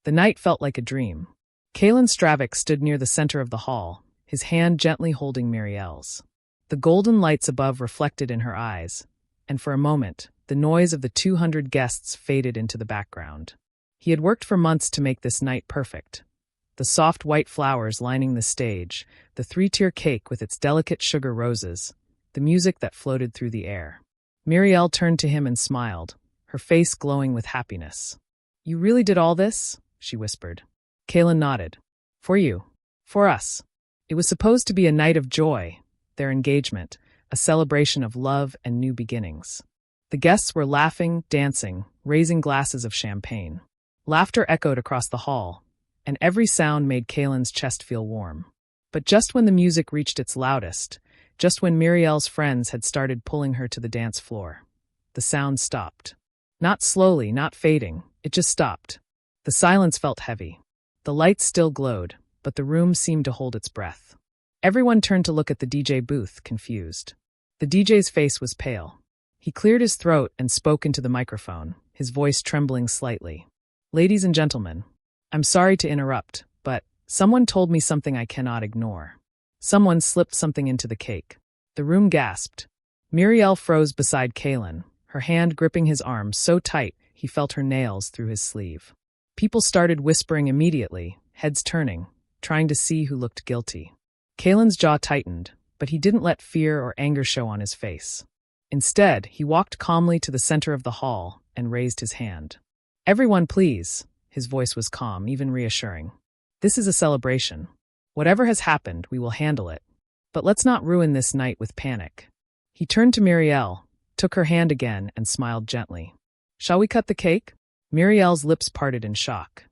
The night felt like a dream. Kalen Stravik stood near the center of the hall, his hand gently holding Muriel's. The golden lights above reflected in her eyes, and for a moment, the noise of the 200 guests faded into the background. He had worked for months to make this night perfect. The soft white flowers lining the stage, the 3-tier cake with its delicate sugar roses, the music that floated through the air. Muriel turned to him and smiled, her face glowing with happiness. "You really did all this?" she whispered. Kalen nodded. "For you. For us. It was supposed to be a night of joy, their engagement, a celebration of love and new beginnings." The guests were laughing, dancing, raising glasses of champagne. Laughter echoed across the hall, and every sound made Kalen's chest feel warm. But just when the music reached its loudest, just when Muriel's friends had started pulling her to the dance floor, the sound stopped. Not slowly, not fading, it just stopped. The silence felt heavy. The lights still glowed, but the room seemed to hold its breath. Everyone turned to look at the DJ booth, confused. The DJ's face was pale. He cleared his throat and spoke into the microphone, his voice trembling slightly. "Ladies and gentlemen, I'm sorry to interrupt, but someone told me something I cannot ignore. Someone slipped something into the cake." The room gasped. Muriel froze beside Kalen, her hand gripping his arm so tight he felt her nails through his sleeve. People started whispering immediately, heads turning, trying to see who looked guilty. Kalen's jaw tightened, but he didn't let fear or anger show on his face. Instead, he walked calmly to the center of the hall and raised his hand. "Everyone, please." His voice was calm, even reassuring. "This is a celebration. Whatever has happened, we will handle it. But let's not ruin this night with panic." He turned to Muriel, took her hand again, and smiled gently. "Shall we cut the cake?" Muriel's lips parted in shock.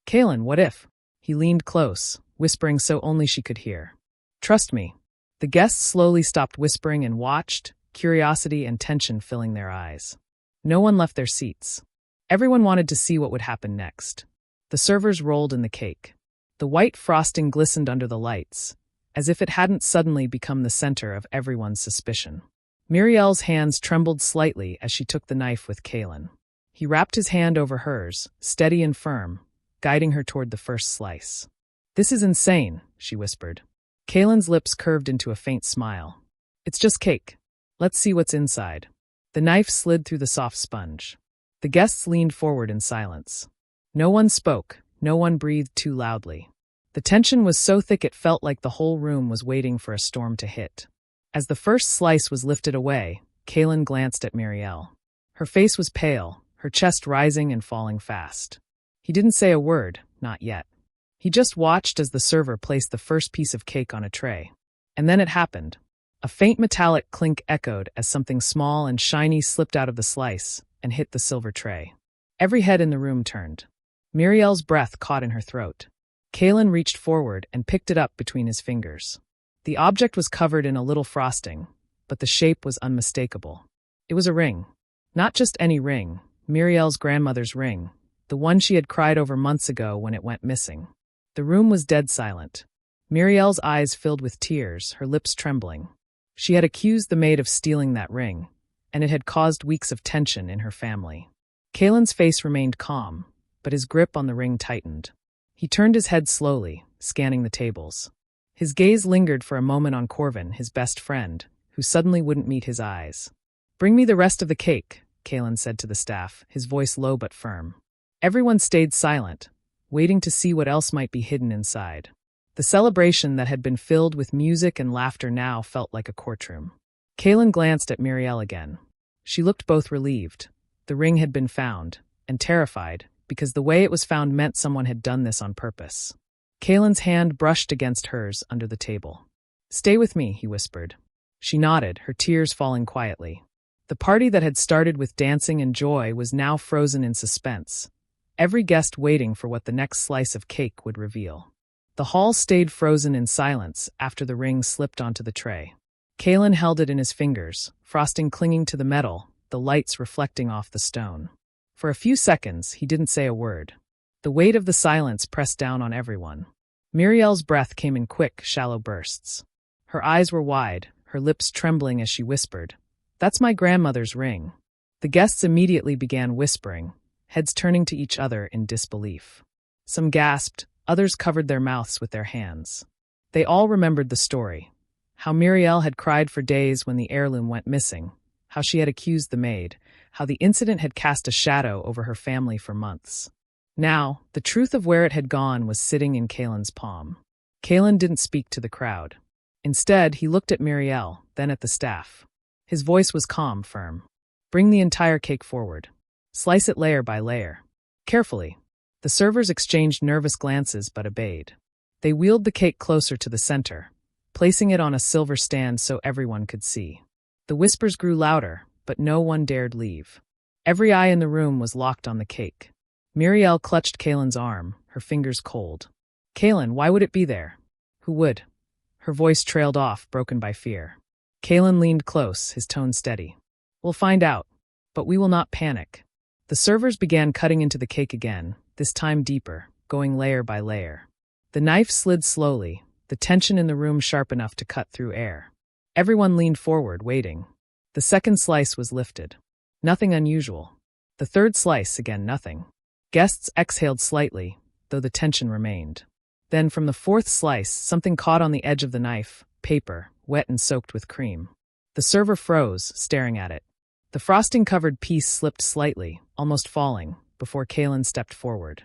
"Kalen, what if?" He leaned close, whispering so only she could hear. "Trust me." The guests slowly stopped whispering and watched, curiosity and tension filling their eyes. No one left their seats. Everyone wanted to see what would happen next. The servers rolled in the cake. The white frosting glistened under the lights, as if it hadn't suddenly become the center of everyone's suspicion. Muriel's hands trembled slightly as she took the knife with Kalen. He wrapped his hand over hers, steady and firm, guiding her toward the first slice. "This is insane," she whispered. Kalen's lips curved into a faint smile. "It's just cake. Let's see what's inside." The knife slid through the soft sponge. The guests leaned forward in silence. No one spoke, no one breathed too loudly. The tension was so thick it felt like the whole room was waiting for a storm to hit. As the first slice was lifted away, Kalen glanced at Muriel. Her face was pale, her chest rising and falling fast. He didn't say a word, not yet. He just watched as the server placed the first piece of cake on a tray. And then it happened. A faint metallic clink echoed as something small and shiny slipped out of the slice and hit the silver tray. Every head in the room turned. Muriel's breath caught in her throat. Kalen reached forward and picked it up between his fingers. The object was covered in a little frosting, but the shape was unmistakable. It was a ring. Not just any ring, Muriel's grandmother's ring, the one she had cried over months ago when it went missing. The room was dead silent. Muriel's eyes filled with tears, her lips trembling. She had accused the maid of stealing that ring, and it had caused weeks of tension in her family. Kalen's face remained calm, but his grip on the ring tightened. He turned his head slowly, scanning the tables. His gaze lingered for a moment on Corvin, his best friend, who suddenly wouldn't meet his eyes. "Bring me the rest of the cake," Kalen said to the staff, his voice low but firm. Everyone stayed silent, waiting to see what else might be hidden inside. The celebration that had been filled with music and laughter now felt like a courtroom. Kalen glanced at Muriel again. She looked both relieved. The ring had been found, and terrified, because the way it was found meant someone had done this on purpose. Kalen's hand brushed against hers under the table. "Stay with me," he whispered. She nodded, her tears falling quietly. The party that had started with dancing and joy was now frozen in suspense, every guest waiting for what the next slice of cake would reveal. The hall stayed frozen in silence after the ring slipped onto the tray. Kalen held it in his fingers, frosting clinging to the metal, the lights reflecting off the stone. For a few seconds, he didn't say a word. The weight of the silence pressed down on everyone. Muriel's breath came in quick, shallow bursts. Her eyes were wide, her lips trembling as she whispered, "That's my grandmother's ring." The guests immediately began whispering, heads turning to each other in disbelief. Some gasped, others covered their mouths with their hands. They all remembered the story. How Muriel had cried for days when the heirloom went missing, how she had accused the maid, how the incident had cast a shadow over her family for months. Now, the truth of where it had gone was sitting in Kaelin's palm. Kaelin didn't speak to the crowd. Instead, he looked at Muriel, then at the staff. His voice was calm, firm. Bring the entire cake forward. Slice it layer by layer. Carefully. The servers exchanged nervous glances but obeyed. They wheeled the cake closer to the center, placing it on a silver stand so everyone could see. The whispers grew louder, but no one dared leave. Every eye in the room was locked on the cake. Muriel clutched Kaelin's arm, her fingers cold. Kaelin, why would it be there? Who would? Her voice trailed off, broken by fear. Kaelin leaned close, his tone steady. We'll find out, but we will not panic. The servers began cutting into the cake again, this time deeper, going layer by layer. The knife slid slowly, the tension in the room sharp enough to cut through air. Everyone leaned forward, waiting. The second slice was lifted. Nothing unusual. The third slice, again nothing. Guests exhaled slightly, though the tension remained. Then from the fourth slice, something caught on the edge of the knife, paper, wet and soaked with cream. The server froze, staring at it. The frosting-covered piece slipped slightly, almost falling, before Kaelin stepped forward.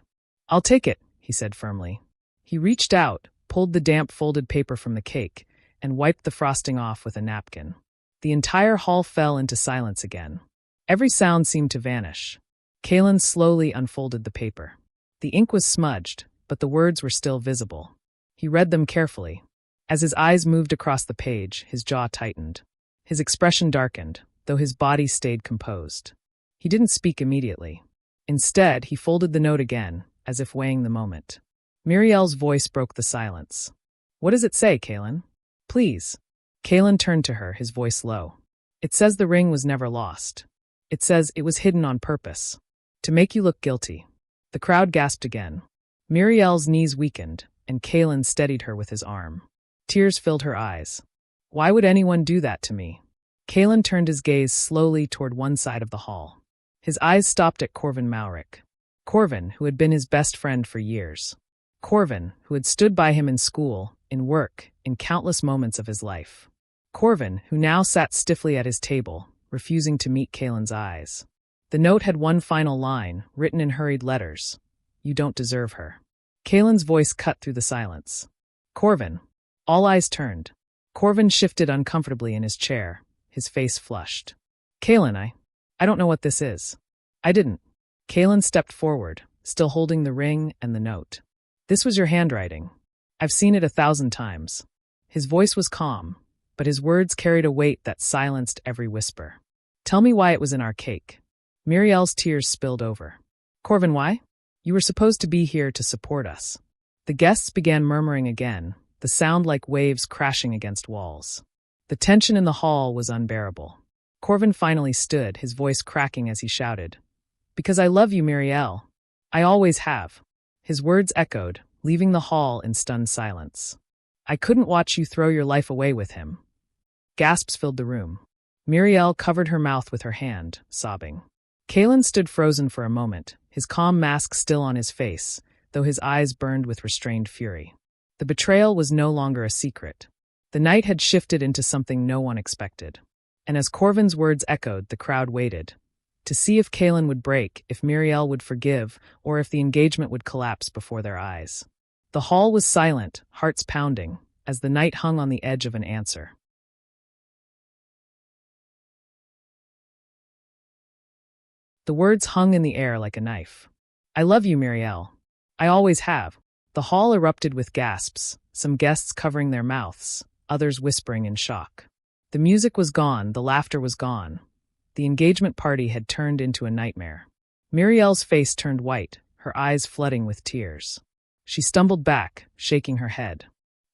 I'll take it, he said firmly. He reached out, pulled the damp folded paper from the cake, and wiped the frosting off with a napkin. The entire hall fell into silence again. Every sound seemed to vanish. Kaelin slowly unfolded the paper. The ink was smudged, but the words were still visible. He read them carefully. As his eyes moved across the page, his jaw tightened. His expression darkened, though his body stayed composed. He didn't speak immediately. Instead, he folded the note again, as if weighing the moment. Muriel's voice broke the silence. What does it say, Kaelin? Please. Kaelin turned to her, his voice low. It says the ring was never lost. It says it was hidden on purpose. To make you look guilty. The crowd gasped again. Muriel's knees weakened, and Kaelin steadied her with his arm. Tears filled her eyes. Why would anyone do that to me? Kaelin turned his gaze slowly toward one side of the hall. His eyes stopped at Corvin Maurik. Corvin, who had been his best friend for years. Corvin, who had stood by him in school, in work, in countless moments of his life. Corvin, who now sat stiffly at his table, refusing to meet Kaelin's eyes. The note had one final line, written in hurried letters. You don't deserve her. Kaelin's voice cut through the silence. Corvin. All eyes turned. Corvin shifted uncomfortably in his chair, his face flushed. Kaelin, I don't know what this is. I didn't. Kaelin stepped forward, still holding the ring and the note. This was your handwriting. I've seen it 1,000 times. His voice was calm, but his words carried a weight that silenced every whisper. Tell me why it was in our cake. Muriel's tears spilled over. Corvin, why? You were supposed to be here to support us. The guests began murmuring again, the sound like waves crashing against walls. The tension in the hall was unbearable. Corvin finally stood, his voice cracking as he shouted. Because I love you, Muriel. I always have. His words echoed, leaving the hall in stunned silence. I couldn't watch you throw your life away with him. Gasps filled the room. Muriel covered her mouth with her hand, sobbing. Kaelin stood frozen for a moment, his calm mask still on his face, though his eyes burned with restrained fury. The betrayal was no longer a secret. The night had shifted into something no one expected. And as Corvin's words echoed, the crowd waited. To see if Kaelin would break, if Muriel would forgive, or if the engagement would collapse before their eyes. The hall was silent, hearts pounding, as the night hung on the edge of an answer. The words hung in the air like a knife. I love you, Muriel. I always have. The hall erupted with gasps, some guests covering their mouths, others whispering in shock. The music was gone, the laughter was gone. The engagement party had turned into a nightmare. Muriel's face turned white, her eyes flooding with tears. She stumbled back, shaking her head.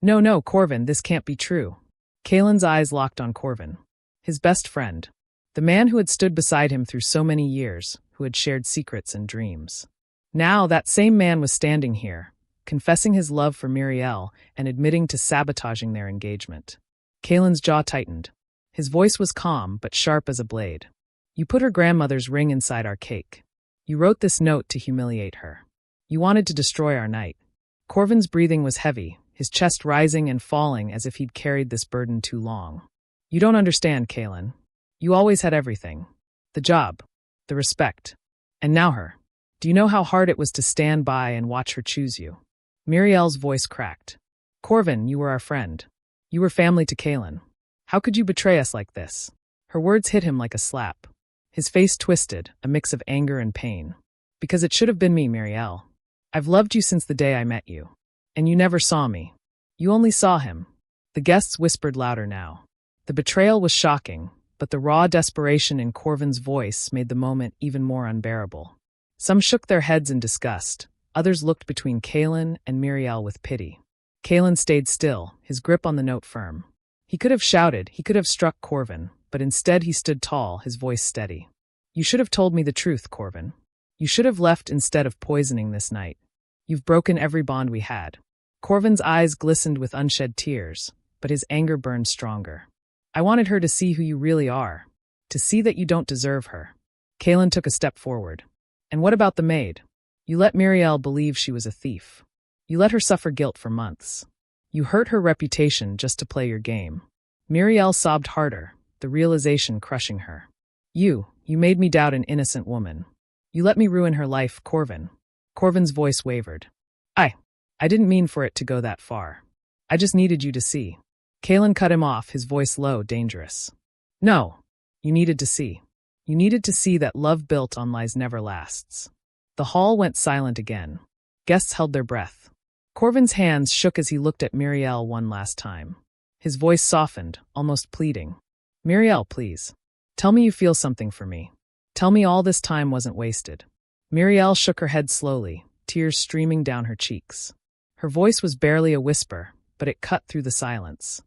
No, Corvin, this can't be true. Kaelin's eyes locked on Corvin. His best friend. The man who had stood beside him through so many years, who had shared secrets and dreams. Now that same man was standing here, confessing his love for Muriel and admitting to sabotaging their engagement. Kaelin's jaw tightened. His voice was calm but sharp as a blade. You put her grandmother's ring inside our cake. You wrote this note to humiliate her. You wanted to destroy our night. Corvin's breathing was heavy, his chest rising and falling as if he'd carried this burden too long. You don't understand, Kaelin. You always had everything. The job, the respect, and now her. Do you know how hard it was to stand by and watch her choose you? Miriel's voice cracked. Corvin, you were our friend. You were family to Kaelin. How could you betray us like this? Her words hit him like a slap. His face twisted, a mix of anger and pain. Because it should have been me, Miriel. I've loved you since the day I met you. And you never saw me. You only saw him. The guests whispered louder now. The betrayal was shocking, but the raw desperation in Corvin's voice made the moment even more unbearable. Some shook their heads in disgust. Others looked between Kaelin and Miriel with pity. Kaelin stayed still, his grip on the note firm. He could have shouted, he could have struck Corvin, but instead he stood tall, his voice steady. You should have told me the truth, Corvin. You should have left instead of poisoning this night. You've broken every bond we had. Corvin's eyes glistened with unshed tears, but his anger burned stronger. I wanted her to see who you really are, to see that you don't deserve her. Kaelin took a step forward. And what about the maid? You let Miriel believe she was a thief. You let her suffer guilt for months. You hurt her reputation just to play your game. Miriel sobbed harder, the realization crushing her. You made me doubt an innocent woman. You let me ruin her life, Corvin. Corvin's voice wavered. I didn't mean for it to go that far. I just needed you to see. Kaelin cut him off, his voice low, dangerous. No, you needed to see. You needed to see that love built on lies never lasts. The hall went silent again. Guests held their breath. Corvin's hands shook as he looked at Miriel one last time. His voice softened, almost pleading. Miriel, please. Tell me you feel something for me. Tell me all this time wasn't wasted. Miriel shook her head slowly, tears streaming down her cheeks. Her voice was barely a whisper, but it cut through the silence.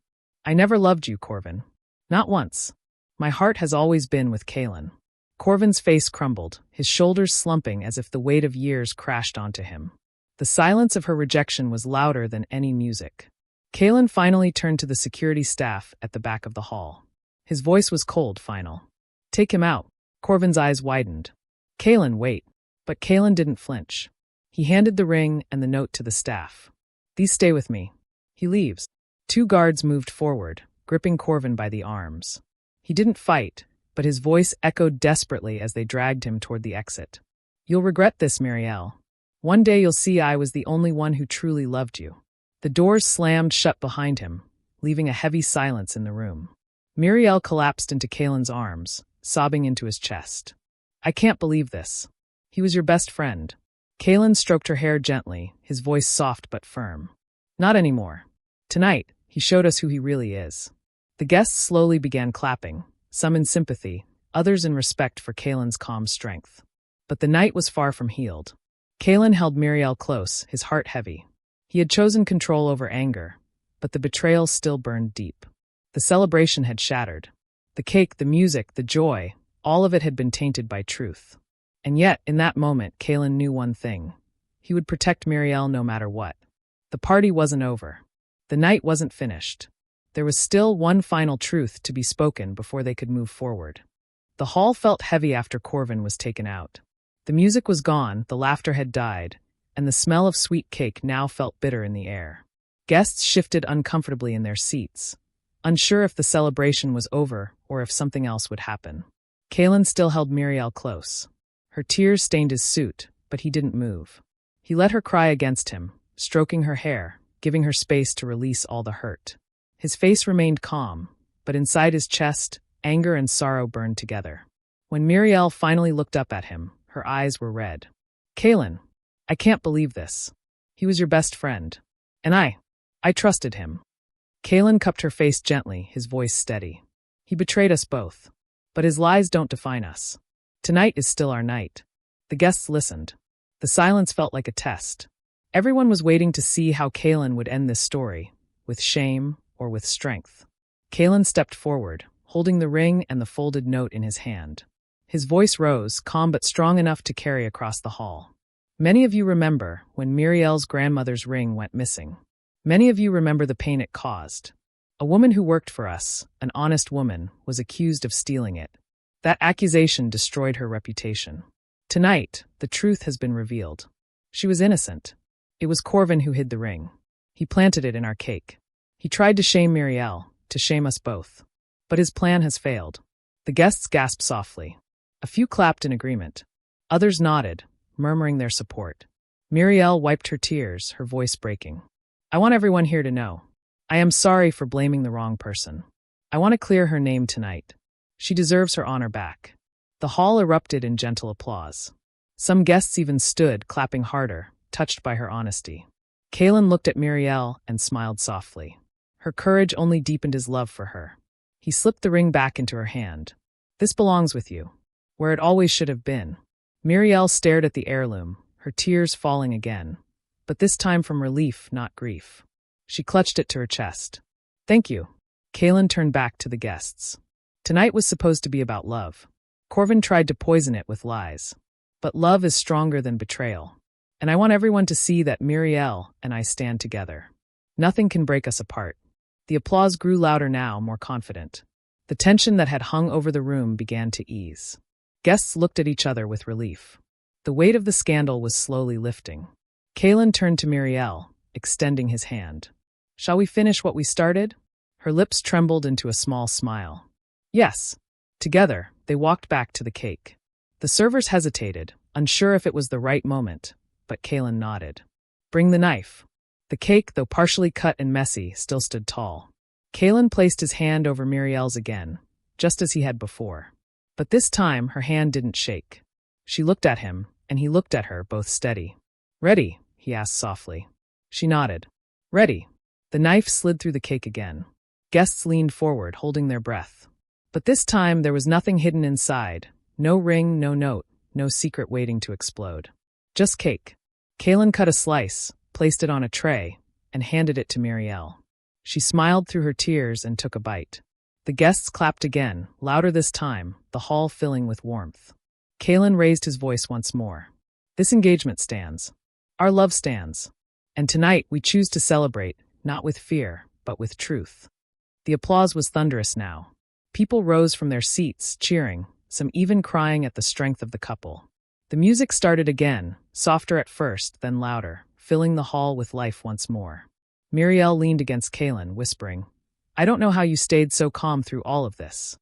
I never loved you, Corvin. Not once. My heart has always been with Kaelin. Corvin's face crumbled, his shoulders slumping as if the weight of years crashed onto him. The silence of her rejection was louder than any music. Kaelin finally turned to the security staff at the back of the hall. His voice was cold, final. Take him out. Corvin's eyes widened. Kaelin, wait. But Kaelin didn't flinch. He handed the ring and the note to the staff. These stay with me. He leaves. 2 guards moved forward, gripping Corvin by the arms. He didn't fight, but his voice echoed desperately as they dragged him toward the exit. You'll regret this, Miriel. One day you'll see I was the only one who truly loved you. The doors slammed shut behind him, leaving a heavy silence in the room. Miriel collapsed into Kaelin's arms, sobbing into his chest. I can't believe this. He was your best friend. Kaelin stroked her hair gently, his voice soft but firm. Not anymore. Tonight, he showed us who he really is. The guests slowly began clapping, some in sympathy, others in respect for Kaelin's calm strength. But the night was far from healed. Kaelin held Miriel close, his heart heavy. He had chosen control over anger, but the betrayal still burned deep. The celebration had shattered. The cake, the music, the joy, all of it had been tainted by truth. And yet, in that moment, Kaelin knew one thing. He would protect Miriel no matter what. The party wasn't over. The night wasn't finished. There was still one final truth to be spoken before they could move forward. The hall felt heavy after Corvin was taken out. The music was gone, the laughter had died, and the smell of sweet cake now felt bitter in the air. Guests shifted uncomfortably in their seats, unsure if the celebration was over or if something else would happen. Kaelin still held Miriel close. Her tears stained his suit, but he didn't move. He let her cry against him, stroking her hair, giving her space to release all the hurt. His face remained calm, but inside his chest, anger and sorrow burned together. When Miriel finally looked up at him, her eyes were red. Kaelin, I can't believe this. He was your best friend. And I trusted him. Kaelin cupped her face gently, his voice steady. He betrayed us both. But his lies don't define us. Tonight is still our night. The guests listened. The silence felt like a test. Everyone was waiting to see how Kaelin would end this story, with shame or with strength. Kaelin stepped forward, holding the ring and the folded note in his hand. His voice rose, calm but strong enough to carry across the hall. Many of you remember when Miriel's grandmother's ring went missing. Many of you remember the pain it caused. A woman who worked for us, an honest woman, was accused of stealing it. That accusation destroyed her reputation. Tonight, the truth has been revealed. She was innocent. It was Corvin who hid the ring. He planted it in our cake. He tried to shame Muriel, to shame us both. But his plan has failed. The guests gasped softly. A few clapped in agreement. Others nodded, murmuring their support. Muriel wiped her tears, her voice breaking. I want everyone here to know. I am sorry for blaming the wrong person. I want to clear her name tonight. She deserves her honor back. The hall erupted in gentle applause. Some guests even stood, clapping harder, touched by her honesty. Kaelin looked at Muriel and smiled softly. Her courage only deepened his love for her. He slipped the ring back into her hand. This belongs with you, where it always should have been. Muriel stared at the heirloom, her tears falling again, but this time from relief, not grief. She clutched it to her chest. Thank you. Kaelin turned back to the guests. Tonight was supposed to be about love. Corvin tried to poison it with lies. But love is stronger than betrayal. And I want everyone to see that Muriel and I stand together. Nothing can break us apart. The applause grew louder now, more confident. The tension that had hung over the room began to ease. Guests looked at each other with relief. The weight of the scandal was slowly lifting. Kaelin turned to Muriel, extending his hand. Shall we finish what we started? Her lips trembled into a small smile. Yes. Together, they walked back to the cake. The servers hesitated, unsure if it was the right moment, but Kaelin nodded. Bring the knife. The cake, though partially cut and messy, still stood tall. Kaelin placed his hand over Muriel's again, just as he had before. But this time, her hand didn't shake. She looked at him, and he looked at her, both steady. Ready? He asked softly. She nodded. Ready. The knife slid through the cake again. Guests leaned forward, holding their breath. But this time, there was nothing hidden inside. No ring, no note, no secret waiting to explode. Just cake. Kaelin cut a slice, placed it on a tray, and handed it to Muriel. She smiled through her tears and took a bite. The guests clapped again, louder this time, the hall filling with warmth. Kaelin raised his voice once more. This engagement stands. Our love stands. And tonight we choose to celebrate, not with fear, but with truth. The applause was thunderous now. People rose from their seats, cheering, some even crying at the strength of the couple. The music started again, softer at first, then louder, filling the hall with life once more. Muriel leaned against Kaelin, whispering, I don't know how you stayed so calm through all of this.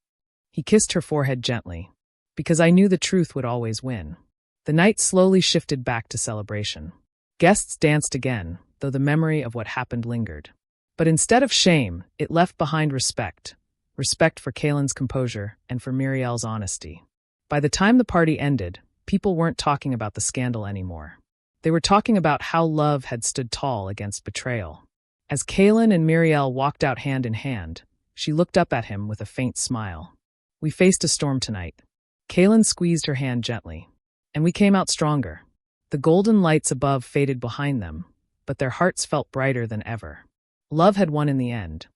He kissed her forehead gently. Because I knew the truth would always win. The night slowly shifted back to celebration. Guests danced again, though the memory of what happened lingered. But instead of shame, it left behind respect. Respect for Kaelin's composure and for Muriel's honesty. By the time the party ended, people weren't talking about the scandal anymore. They were talking about how love had stood tall against betrayal. As Kaelin and Muriel walked out hand in hand, she looked up at him with a faint smile. We faced a storm tonight. Kaelin squeezed her hand gently. And we came out stronger. The golden lights above faded behind them, but their hearts felt brighter than ever. Love had won in the end.